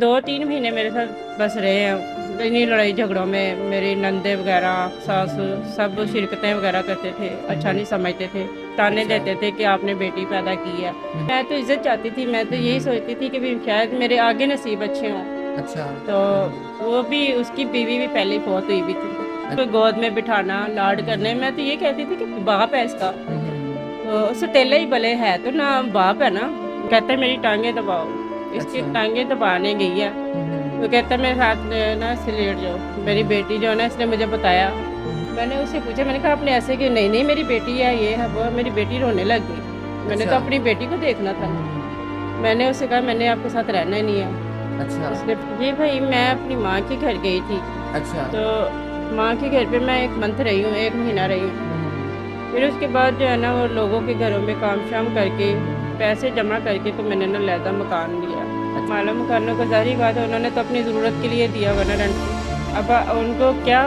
2-3 महीने मेरे साथ बस रहे हैं। इन्हीं लड़ाई झगड़ों में मेरी नंदे वगैरह सास सब शिरकतें वगैरह करते थे, अच्छा नहीं समझते थे, ताने अच्छा। देते थे कि आपने बेटी पैदा की है। हम्म। मैं तो इज्जत चाहती थी, मैं तो यही सोचती थी कि भी शायद मेरे आगे नसीब अच्छे हों। अच्छा। तो वो भी उसकी बीवी भी पहले ही फौत हुई भी थी। तो गोद में बिठाना लाड करने, मैं तो ये कहती थी कि बाप है इसका, तो सौतेला ही भले है तो ना बाप है ना। कहते मेरी टांगे दबाओ, इसकी अच्छा। टांगे दबाने गई है। वो कहता है मेरे साथ ना इससे लेट जाओ। मेरी बेटी जो है ना, इसने मुझे बताया। मैंने उससे पूछा, मैंने कहा आपने ऐसे क्यों? नहीं नहीं मेरी बेटी है, ये है वो है। मेरी बेटी रोने लग गई। मैंने तो अच्छा। अपनी बेटी को देखना था ना। मैंने उससे कहा मैंने आपके साथ रहना ही नहीं है। अच्छा। उसने जी भाई, मैं अपनी माँ के घर गई थी। अच्छा। तो माँ के घर पे मैं 1 मंथ रही हूँ, 1 महीना रही हूँ। फिर उसके बाद जो है ना, वो लोगों के घरों में काम शाम करके पैसे जमा करके तो मैंने ना लहदा मकान लिया। मालूम मकानों को जारी बात है, उन्होंने तो अपनी ज़रूरत के लिए दिया हुआ ना रेंट पे। अब उनको क्या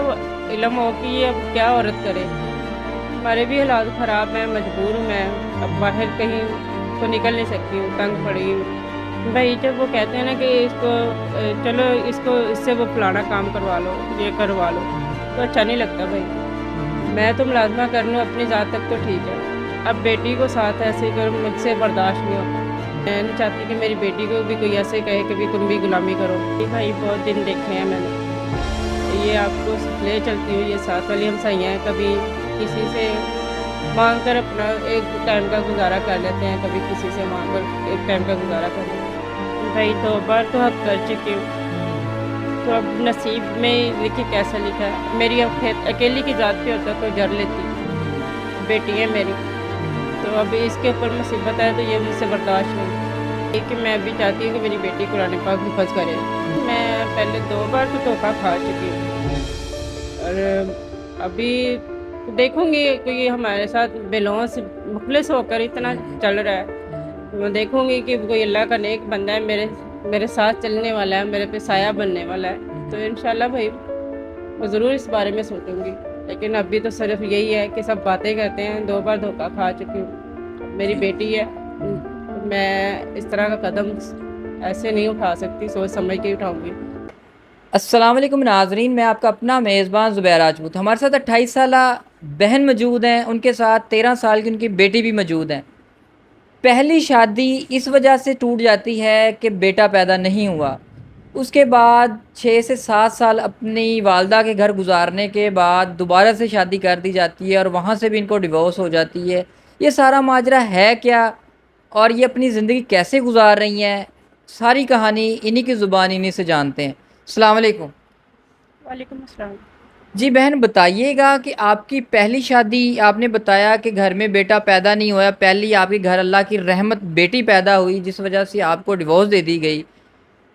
इल्म हो कि ये अब क्या औरत करे। हमारे भी हालात ख़राब हैं, मजबूर हूँ मैं। अब बाहर कहीं तो निकल नहीं सकती हूँ, तंग पड़ी हूँ। भाई जब वो कहते हैं ना कि इसको चलो इसको इससे वो फलाना काम करवा लो, ये करवा लो, तो अच्छा नहीं लगता भाई। मैं तो मुलाजमा कर लूँ अपनी ज़ात तक तो ठीक है, अब बेटी को साथ ऐसे कर मुझसे बर्दाश्त नहीं होता। मैं नहीं चाहती कि मेरी बेटी को भी कोई ऐसे कहे कि भी तुम भी गुलामी करो। ये भाई बहुत दिन देखे हैं मैंने। ये आपको ले चलती हुई ये साथ वाली हमसाइयाँ हैं, कभी किसी से मांग कर अपना एक टाइम का गुजारा कर लेते हैं, कभी किसी से मांग कर एक टाइम का गुजारा कर लेते हैं। भाई तो बार तो हक कर चुकी हूँ, तो अब नसीब में देखिए कैसा लिखा है। मेरी अकेली की ज़ात पे होता तो जर लेती। बेटी है मेरी, तो अभी इसके ऊपर मुसीबत है तो ये मुझसे बर्दाश्त नहीं। कि मैं भी चाहती हूँ कि मेरी बेटी कुरान पाक हिफाज करे। मैं पहले 2 बार तो धोखा खा चुकी हूँ, और अभी देखूंगी कोई हमारे साथ बेलौं से मुखलिस होकर इतना चल रहा है। मैं देखूंगी कि कोई अल्लाह का नेक बंदा है, मेरे साथ चलने वाला है, मेरे पे साया बनने वाला है, तो इंशाल्लाह भाई मैं ज़रूर इस बारे में सोचूंगी। लेकिन अभी तो सिर्फ यही है कि सब बातें करते हैं। 2 बार धोखा खा चुकी हूँ, मेरी जी। बेटी है। मैं इस तरह का कदम ऐसे नहीं उठा सकती, सोच समझ के उठाऊंगी। अस्सलाम वालेकुम नाजरीन, मैं आपका अपना मेज़बान ज़ुबैर राजपूत। हमारे साथ 28 साल बहन मौजूद हैं, उनके साथ 13 साल की उनकी बेटी भी मौजूद हैं। पहली शादी इस वजह से टूट जाती है कि बेटा पैदा नहीं हुआ। उसके बाद 6 से 7 साल अपनी वालदा के घर गुजारने के बाद दोबारा से शादी कर दी जाती है और वहाँ से भी इनको डिवोर्स हो जाती है। ये सारा माजरा है क्या, और ये अपनी ज़िंदगी कैसे गुजार रही हैं, सारी कहानी इन्हीं की ज़ुबान इन्हीं से जानते हैं। अस्सलाम वालेकुम। वालेकुम अस्सलाम। जी बहन, बताइएगा कि आपकी पहली शादी, आपने बताया कि घर में बेटा पैदा नहीं हुआ, पहली आपके घर अल्लाह की रहमत बेटी पैदा हुई जिस वजह से आपको डिवोर्स दे दी गई।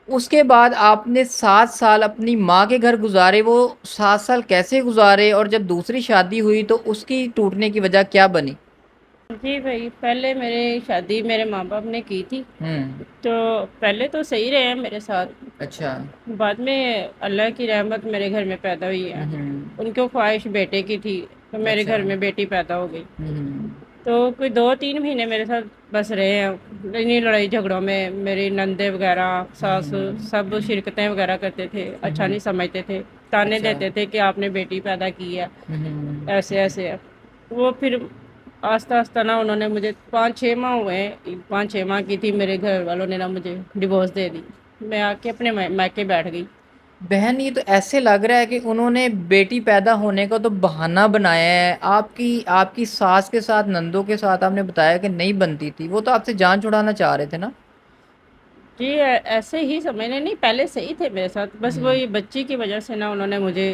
उसके बाद आपने 7 साल अपनी माँ के घर गुजारे। वो 7 साल कैसे गुजारे, और जब दूसरी शादी हुई तो उसकी टूटने की वजह क्या बनी? जी भाई, पहले मेरी शादी मेरे माँ बाप ने की थी। हम्म। तो पहले तो सही रहे हैं मेरे साथ। अच्छा। बाद में अल्लाह की रहमत मेरे घर में पैदा हुई है। उनको ख्वाहिश बेटे की थी, तो मेरे अच्छा। घर में बेटी पैदा हो गई। हम्म। तो कोई 2-3 महीने मेरे साथ बस रहे हैं। इन्हीं लड़ाई झगड़ों में मेरी नंदे वगैरह सास सब शिरकतें वगैरह करते थे, अच्छा नहीं समझते थे, ताने अच्छा। देते थे कि आपने बेटी पैदा की है, हम्म। ऐसे ऐसे है। वो फिर आस्ता आस्ता ना उन्होंने मुझे 5-6 माह हुए हैं, 5-6 माह की थी, मेरे घर वालों ने ना मुझे डिवोर्स दे दी। मैं आके अपने मायके बैठ गई। बहन, ये तो ऐसे लग रहा है कि उन्होंने बेटी पैदा होने का तो बहाना बनाया है। आपकी आपकी सास के साथ, नंदों के साथ आपने बताया कि नहीं बनती थी, वो तो आपसे जान छुड़ाना चाह रहे थे ना? जी ऐसे ही समझने नहीं, पहले सही थे मेरे साथ, बस वो हम्म। ये बच्ची की वजह से ना उन्होंने मुझे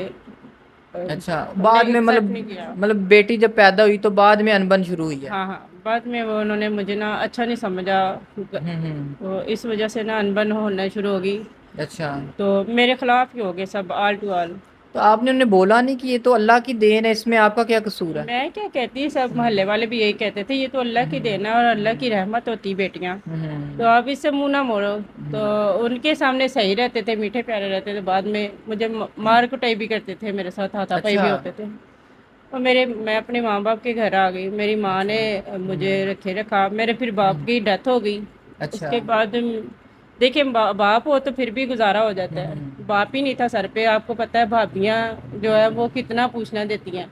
अच्छा, नहीं बाद में एक्सेप्ट मतलब नहीं किया। बेटी जब पैदा हुई तो बाद में अनबन शुरू हुई है? हाँ हाँ, बाद में वो उन्होंने मुझे ना अच्छा नहीं समझा। तो इस वजह से ना अनबन होना शुरू हो गई। अच्छा। तो मेरे खिलाफ ही हो गए सब, आल टू आल। तो आपने उन्हें बोला नहीं कि ये तो अल्लाह की देन है, इसमें आपका क्या कसूर है? मैं क्या कहती, सब मोहल्ले वाले भी यही कहते थे, ये तो अल्लाह की देन है और अल्लाह की रहमत होती बेटियां, तो हम्म। आप इससे मुंह ना मोड़ो। तो उनके सामने सही रहते थे, मीठे प्यारे रहते थे, बाद में मुझे मार कुटाई भी करते थे, मेरे साथ हाथापाई अच्छा। भी होते थे। और मैं अपने माँ बाप के घर आ गई, मेरी माँ अच्छा। ने मुझे रखे रखा। मेरे फिर बाप की डेथ हो गई। अच्छा। उसके बाद देखिए बाप हो तो फिर भी गुजारा हो जाता है, बाप ही नहीं था सर पे। आपको पता है भाभियाँ जो है वो कितना पूछना देती हैं,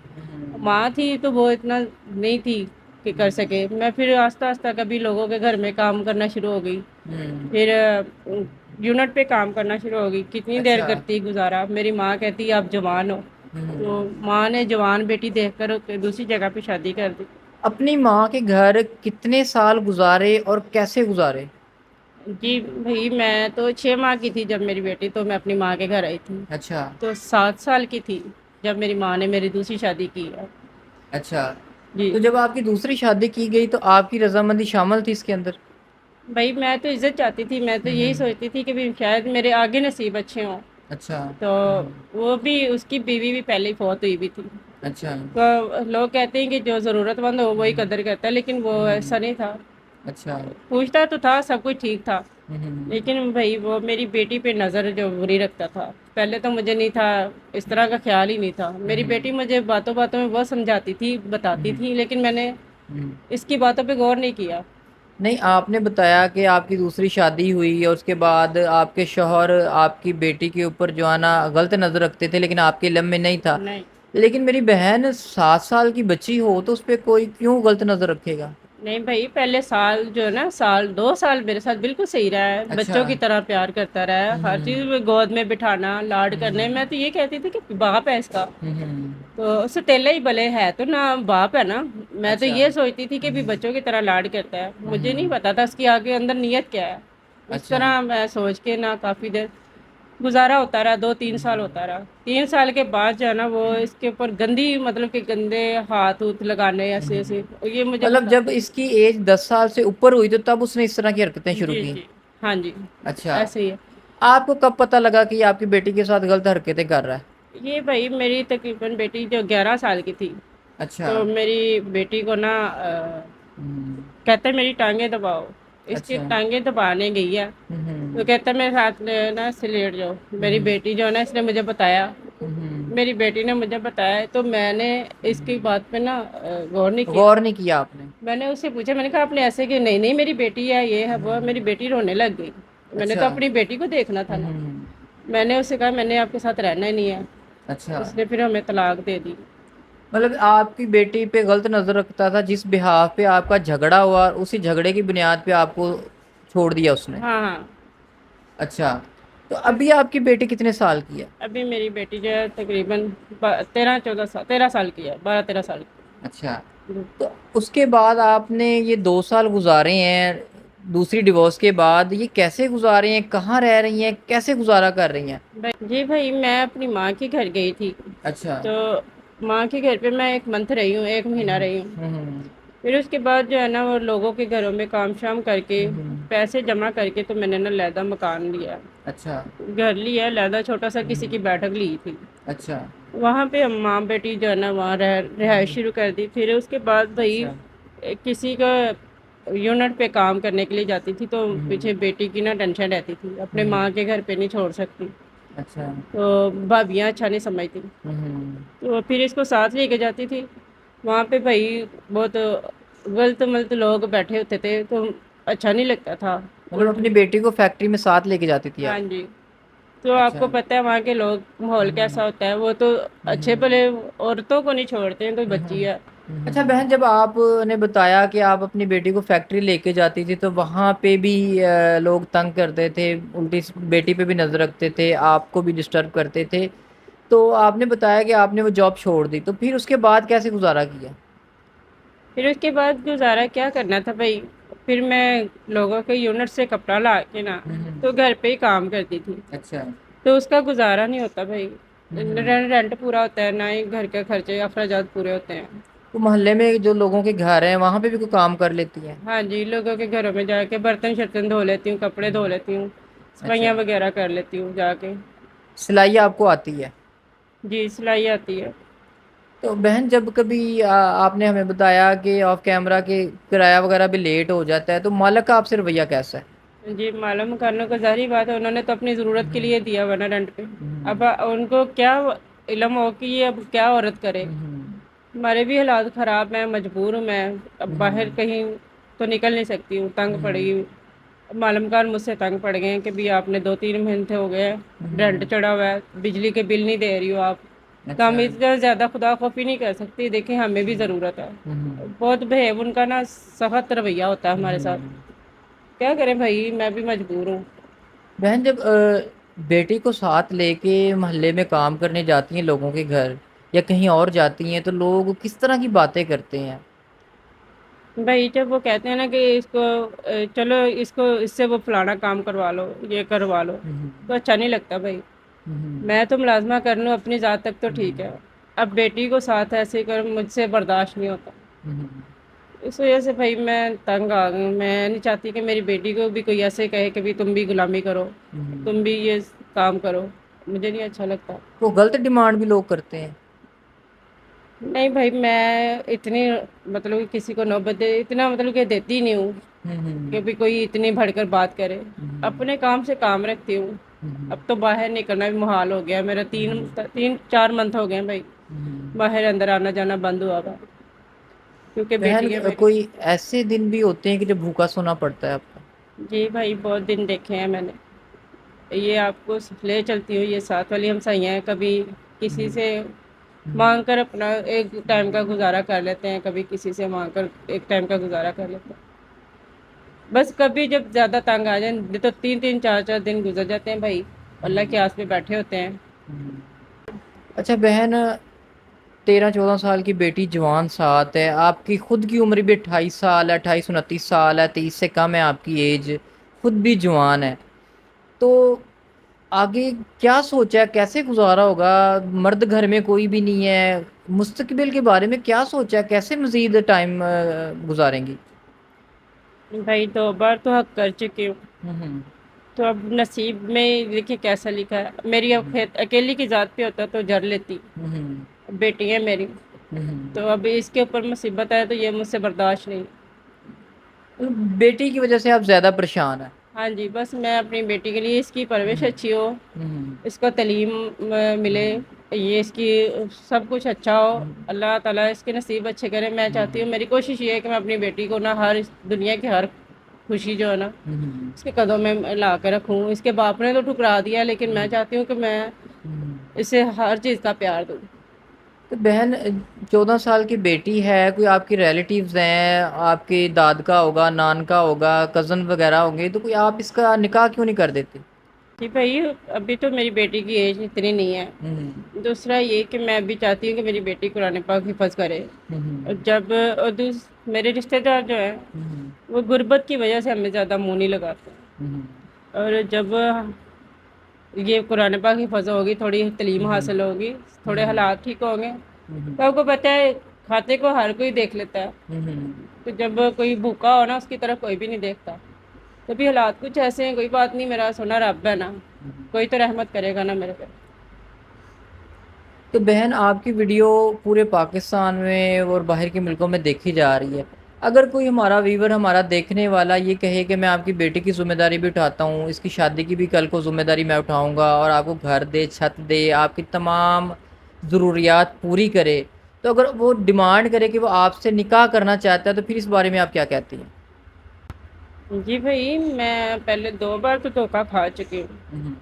माँ थी तो वो इतना नहीं थी कि कर सके। मैं फिर आस्ता आस्ता कभी लोगों के घर में काम करना शुरू हो गई, फिर यूनिट पे काम करना शुरू हो गई। कितनी देर अच्छा। करती गुजारा, मेरी माँ कहती आप जवान हो, तो माँ ने जवान बेटी देखकर दूसरी जगह पे शादी कर दी। अपनी माँ के घर कितने साल गुजारे और कैसे गुजारे? जी भाई, मैं तो 6 माह की थी जब मेरी बेटी, तो मैं अपनी माँ के घर आई थी। अच्छा। तो 7 साल की थी जब मेरी माँ ने मेरी दूसरी शादी की है। अच्छा, जी तो जब आपकी दूसरी शादी की गई तो आपकी रजामंदी शामिल थी इसके अंदर? भाई, मैं तो इज्जत चाहती थी, मैं तो यही सोचती थी कि भी शायद मेरे आगे नसीब अच्छे हों। अच्छा। तो वो भी, उसकी बीवी भी पहले ही फौत हुई भी थी। अच्छा। तो लोग कहते हैं कि जो ज़रूरतमंद हो वही कदर करता है, लेकिन वो ऐसा नहीं था। अच्छा। पूछता तो था, सब कुछ ठीक था, हम्म। लेकिन भाई वो मेरी बेटी पे नज़र जो बुरी रखता था। पहले तो मुझे नहीं था, इस तरह का ख्याल ही नहीं था। मेरी बेटी मुझे बातों बातों में वो समझाती थी, बताती थी, लेकिन मैंने हम्म। इसकी बातों पे गौर नहीं किया। नहीं, आपने बताया कि आपकी दूसरी शादी हुई और उसके बाद आपके शौहर आपकी बेटी के ऊपर जो है ना गलत नज़र रखते थे, लेकिन आपके इल्म में नहीं था। नहीं लेकिन मेरी बहन 7 साल की बच्ची हो तो उस पर कोई क्यों गलत नज़र रखेगा? नहीं भाई, पहले साल जो है ना, साल 2 साल मेरे साथ बिल्कुल सही रहा है, अच्छा। बच्चों की तरह प्यार करता रहा है, हर चीज़ में गोद में बिठाना, लाड करने। मैं तो ये कहती थी कि बाप है इसका, हम्म। तो उससे तेला ही भले है तो ना, बाप है ना। मैं तो अच्छा। ये सोचती थी कि भी बच्चों की तरह लाड करता है। मुझे नहीं पता था उसकी आगे अंदर नीयत क्या है। इस अच्छा। तरह मैं सोच के ना काफ़ी देर गुजारा होता रहा, 2-3 साल होता रहा। 3 साल के बाद जो है ना, वो इसके ऊपर गंदी, मतलब कि गंदे हाथ उत लगाने ऐसे ऐसे, ये मुझे मतलब बता। जब इसकी एज 10 साल से ऊपर हुई तो तब उसने इस तरह की हरकतें शुरू जी की? जी, हाँ जी, अच्छा। ऐसे ही है। आपको कब पता लगा कि ये आपकी बेटी के साथ गलत हरकतें कर रहा है? ये भाई, मेरी तकरीबन बेटी जो 11 साल की थी, अच्छा। तो मेरी बेटी को ना हम्म। कहता है मेरी टांगे दबाओ। इसकी अच्छा। टांगे दबाने गई है, तो कहता है मेरे हाथ ना इससे लेट जाओ। मेरी बेटी जो है ना, इसने मुझे बताया, मेरी बेटी ने मुझे बताया, तो मैंने इसकी बात पे ना गौर नहीं किया। गौर नहीं किया आपने? मैंने उससे पूछा, मैंने कहा आपने ऐसे कि नहीं नहीं मेरी बेटी है, ये है वो है। मेरी बेटी रोने लग गई। मैंने अच्छा। तो अपनी बेटी को देखना था ना। मैंने उससे कहा मैंने आपके साथ रहना ही नहीं है। अच्छा, उसने फिर हमें तलाक दे दी। मतलब आपकी बेटी पे गलत नजर रखता था, जिस बिहाफ पे आपका झगड़ा हुआ उसी झगड़े की बुनियाद पे आपको छोड़ दिया उसने? हाँ हाँ। अच्छा, तो अभी आपकी बेटी कितने साल की है? अभी मेरी बेटी जो है तकरीबन 13-14 साल, 13 साल की है, 12-13 साल अच्छा, की। तो उसके बाद आपने ये 2 साल गुजारे हैं दूसरी डिवोर्स के बाद, ये कैसे गुजारे हैं, कहाँ रह रही हैं, कैसे गुजारा कर रही हैं? जी भाई, मैं अपनी माँ के घर गई थी, अच्छा। तो माँ के घर पे मैं 1 मंथ रही हूँ, 1 महीना रही हूँ। हम्म। फिर उसके बाद जो है ना, वो लोगों के घरों में काम शाम करके पैसे जमा करके, तो मैंने ना लैदा मकान लिया, अच्छा। घर लिया लैदा, छोटा सा किसी की बैठक ली थी। अच्छा। वहाँ पे हम माँ बेटी जो है ना, वहाँ रिहाइश शुरू कर दी। फिर उसके बाद भाई अच्छा। किसी का यूनिट पे काम करने के लिए जाती थी, तो पीछे बेटी की ना टेंशन रहती थी, अपने माँ के घर पे नहीं छोड़ सकती। अच्छा। तो भाभियाँ अच्छा नहीं समझती, हम्म। तो फिर इसको साथ लेके जाती थी। वहाँ पे भाई बहुत गलत मलत लोग बैठे होते थे, तो अच्छा नहीं लगता था। मतलब उल्ट अपनी बेटी को फैक्ट्री में साथ लेके जाती थी हाँ आप? जी। तो अच्छा। आपको पता है वहाँ के लोग, माहौल कैसा होता है, वो तो अच्छे भले औरतों को नहीं छोड़ते हैं, तो बच्ची है। अच्छा बहन, जब आपने बताया कि आप अपनी बेटी को फैक्ट्री लेके जाती थी तो वहाँ पे भी लोग तंग करते थे, उल्टी बेटी पे भी नजर रखते थे, आपको भी डिस्टर्ब करते थे, तो आपने बताया कि आपने वो जॉब छोड़ दी, तो फिर उसके बाद कैसे गुजारा किया? फिर उसके बाद गुजारा क्या करना था भाई, फिर मैं लोगों के यूनिट से कपड़ा ला के ना, तो घर पे ही काम करती थी। अच्छा। तो उसका गुजारा नहीं होता भाई, रेंट पूरा होता है ना, ही घर के खर्चे अखराजात पूरे होते हैं। तो मोहल्ले में जो लोगों के घर हैं वहाँ पे भी कोई काम कर लेती है? हाँ जी, लोगों के घरों में जाके बर्तन शर्तन धो लेती हूँ, कपड़े धो लेती हूँ, अच्छा, सफाइयाँ वगैरह कर लेती हूँ जाके। सिलाई आपको आती है? जी, सिलाई आती है। तो बहन जब कभी आपने हमें बताया कि ऑफ कैमरा के किराया वगैरह भी लेट हो जाता है तो मालिक का आपसे रवैया कैसा है? जी, मालूम करने को ज़ाहिर बात है, उन्होंने तो अपनी ज़रूरत के लिए दिया वरना रेंट पे। अब उनको क्या इल्म हो कि ये अब क्या औरत करे। हमारे भी हालात ख़राब हैं, मजबूर हूँ मैं, अब बाहर कहीं तो निकल नहीं सकती हूँ, तंग पड़ी हूँ। मालूमकार मुझसे तंग पड़ गए हैं कि भी आपने 2-3 महीने हो गए हैं रेंट चढ़ा हुआ है, बिजली के बिल नहीं दे रही हो आप। तो हम इतना ज़्यादा खुदा खौफी नहीं कर सकती, देखिए हमें भी ज़रूरत है। बहुत बिहेव उनका ना सख्त रवैया होता है हमारे साथ। क्या करें भाई, मैं भी मजबूर हूँ। बहन जब बेटी को साथ लेके मोहल्ले में काम करने जाती हैं लोगों के घर या कहीं और जाती हैं तो लोग किस तरह की बातें करते हैं? भाई जब वो कहते हैं ना कि इसको चलो इसको इससे वो फलाना काम करवा लो, ये करवा लो, तो अच्छा नहीं लगता भाई। मैं तो मुलाजमा कर लूँ अपनी ज़ात तक तो ठीक है, अब बेटी को साथ ऐसे कर मुझसे बर्दाश्त नहीं होता। इस वजह से भाई मैं तंग आ गई हूँ। मैं नहीं चाहती कि मेरी बेटी को भी कोई ऐसे कहे कि भी तुम भी गुलामी करो, तुम भी ये काम करो, मुझे नहीं अच्छा लगता। वो गलत डिमांड भी लोग करते हैं। नहीं भाई, मैं इतनी मतलब कि किसी को नौबत दे इतना मतलब कि देती नहीं हूँ कि भी कोई इतनी बढ़कर बात करे। अपने काम से काम रखती हूँ। अब तो बाहर निकलना भी मुहाल हो गया मेरा, 3-4 मंथ हो गए हैं भाई, बाहर अंदर आना जाना बंद हुआ था क्योंकि बहन बेटी है मेरी। कोई ऐसे दिन भी होते हैं कि जब भूखा सोना पड़ता है आपको? जी भाई, बहुत दिन देखे हैं मैंने। ये आपको ले चलती हूँ, ये साथ वाली हमसाइयाँ हैं, कभी किसी से मांग कर अपना एक टाइम का गुजारा कर लेते हैं, कभी किसी से मांग कर एक टाइम का गुजारा कर लेते हैं। बस कभी जब ज़्यादा तंग आ जाए तो 3-3 4-4 दिन गुजर जाते हैं भाई, अल्लाह के आस पे बैठे होते हैं। अच्छा बहन, 13-14 साल की बेटी जवान साथ है, आपकी खुद की उम्र भी 28 साल है, 28-29 साल है, 30 से कम है आपकी एज, खुद भी जवान है। तो आगे क्या सोचा है, कैसे गुजारा होगा? मर्द घर में कोई भी नहीं है, मुस्तकबिल के बारे में क्या सोचा है, कैसे मजीद टाइम गुजारेंगी? भाई 2 बार तो हक कर चुकी हूँ, हम्म। तो अब नसीब में देखिए कैसा लिखा है। मेरी अब अकेली की ज़ात पे होता तो जर लेती। हम्म। बेटी है मेरी, हम्म। तो अब इसके ऊपर मुसीबत है तो ये मुझसे बर्दाश्त नहीं। तो बेटी की वजह से आप ज़्यादा परेशान हैं? हाँ जी, बस मैं अपनी बेटी के लिए इसकी परवरिश अच्छी हो, हम्म। इसको तालीम मिले, ये इसकी सब कुछ अच्छा हो, अल्लाह ताला इसके नसीब अच्छे करे। मैं चाहती हूँ, मेरी कोशिश ये है कि मैं अपनी बेटी को ना हर दुनिया की हर खुशी जो है ना इसके कदम में ला के रखूँ। इसके बाप ने तो ठुकरा दिया, लेकिन मैं चाहती हूँ कि मैं इसे हर चीज़ का प्यार दूँ। तो बहन 14 साल की बेटी है, कोई आपके रिलेटिव्स हैं, आपके दाद का होगा, नान का होगा, कज़न वगैरह होंगे, तो कोई आप इसका निकाह क्यों नहीं कर देते? कि भाई अभी तो मेरी बेटी की एज इतनी नहीं है। दूसरा ये कि मैं भी चाहती हूँ कि मेरी बेटी कुरान पाक हिफज करे। और जब मेरे रिश्तेदार जो हैं वो गुर्बत की वजह से हमें ज़्यादा मुंह नहीं लगाते हैं। और जब ये कुरान पाक हिफज होगी, थोड़ी तलीम हासिल होगी, थोड़े हालात ठीक होंगे, तो आपको पता है खाते को हर कोई देख लेता है। तो जब कोई भूखा हो ना, उसकी तरफ कोई भी नहीं देखता। तभी हालात कुछ ऐसे हैं, कोई बात नहीं, मेरा सोना रब है ना, कोई तो रहमत करेगा ना मेरे पे। तो बहन आपकी वीडियो पूरे पाकिस्तान में और बाहर के मुल्कों में देखी जा रही है। अगर कोई हमारा व्यूवर, हमारा देखने वाला ये कहे कि मैं आपकी बेटी की ज़िम्मेदारी भी उठाता हूँ, इसकी शादी की भी कल को ज़िम्मेदारी मैं उठाऊँगा और आपको घर दे, छत दे, आपकी तमाम ज़रूरियात पूरी करे, तो अगर वो डिमांड करे कि वो आपसे निकाह करना चाहता है, तो फिर इस बारे में आप क्या कहती हैं? जी भाई, मैं पहले 2 बार तो धोखा खा चुकी हूँ, हम्म।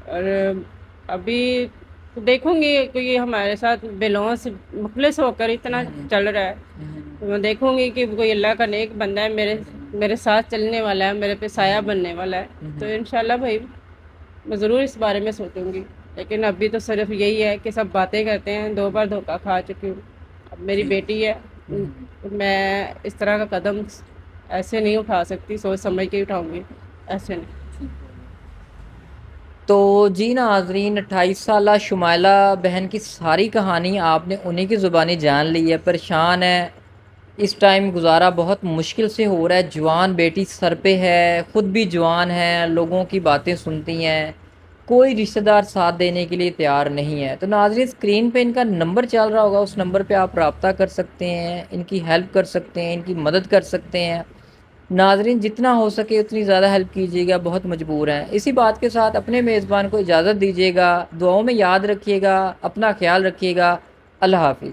और अभी तो देखूंगी कोई हमारे साथ बिलों से मुखलिस होकर इतना चल रहा है, तो मैं देखूंगी कि कोई अल्लाह का नेक बंदा है, मेरे साथ चलने वाला है, मेरे पे साया बनने वाला है, तो इंशाल्लाह भाई मैं ज़रूर इस बारे में सोचूंगी। लेकिन अभी तो सिर्फ यही है कि सब बातें करते हैं। 2 बार धोखा खा चुकी हूँ। अब मेरी बेटी है, मैं इस तरह का कदम ऐसे नहीं उठा सकती, सोच समझ के ही उठाऊंगी, ऐसे नहीं। तो जी नाज़रीन, 28 साल शुमाइला बहन की सारी कहानी आपने उन्हीं की ज़ुबानी जान ली है। परेशान है, इस टाइम गुजारा बहुत मुश्किल से हो रहा है, जवान बेटी सर पे है, ख़ुद भी जवान है, लोगों की बातें सुनती हैं, कोई रिश्तेदार साथ देने के लिए तैयार नहीं है। तो नाज़रीन, स्क्रीन पे इनका नंबर चल रहा होगा, उस नंबर पे आप रब्ता कर सकते हैं, इनकी हेल्प कर सकते हैं, इनकी मदद कर सकते हैं। नाजरीन, जितना हो सके उतनी ज़्यादा हेल्प कीजिएगा, बहुत मजबूर हैं। इसी बात के साथ अपने मेज़बान को इजाज़त दीजिएगा, दुआओं में याद रखिएगा, अपना ख्याल रखिएगा। अल्लाह हाफिज़।